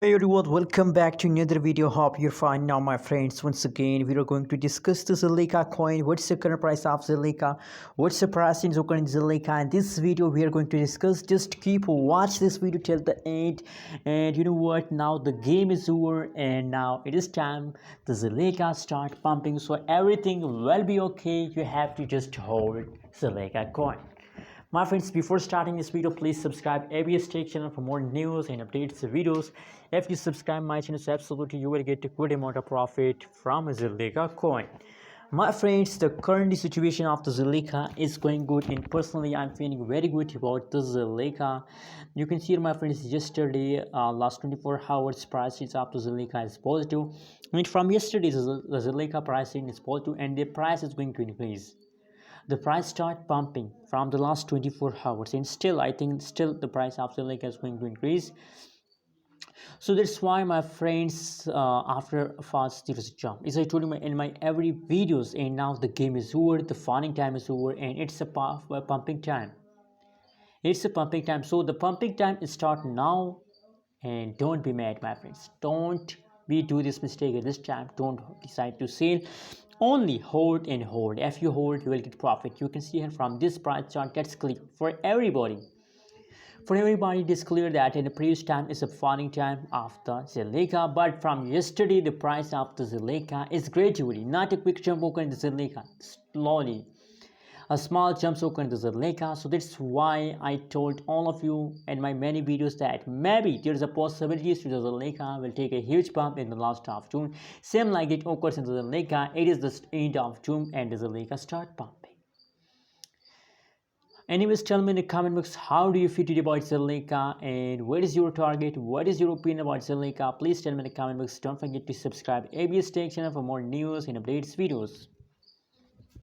Hey everyone, welcome back to another video. Hope you're fine now, my friends. Once again, we are going to discuss the Zilliqa coin. What's the current price of Zilliqa? What's the price in current Zilliqa? In this video, we are going to discuss. Just keep watch this video till the end. And you know what? Now the game is over, and now it is time the Zilliqa start pumping. So everything will be okay. You have to just hold Zilliqa coin. My friends, before starting this video, please subscribe ABS Tech channel for more news and updates videos. If you subscribe my channel, so absolutely you will get a good amount of profit from a Zilliqa coin. My friends, the current situation of the Zilliqa is going good, and personally I'm feeling very good about the Zilliqa. You can see, my friends, yesterday last 24 hours prices of the Zilliqa is positive. I mean, from yesterday the Zilliqa pricing is positive, and the price is going to increase. The price start pumping from the last 24 hours, and still I think still the price of Zilliqa is going to increase. So that's why, my friends, after a fast there is a jump, as I told you in my every videos. And now the game is over, the farming time is over, and it's a pumping time. It's a pumping time. So the pumping time is start now. And don't be mad, my friends, don't be do this mistake at this time. Don't decide to sell, only hold and hold. If you hold, you will get profit. You can see here from this price chart, that's clear for everybody. It is clear that in the previous time is a falling time of the Zilliqa, but from yesterday the price of the Zilliqa is gradually, not a quick jump occur in the Zilliqa, slowly a small jump occur in the Zilliqa. So that's why I told all of you in my many videos that maybe there is a possibility to the Zilliqa will take a huge bump in the last of June. Same like it occurs in the Zilliqa, it is the end of June and the Zilliqa start pumping. Anyways, tell me in the comment box, how do you feel today about Zilliqa, and what is your target? What is your opinion about Zilliqa? Please tell me in the comment box. Don't forget to subscribe ABS Tech channel for more news and updates videos.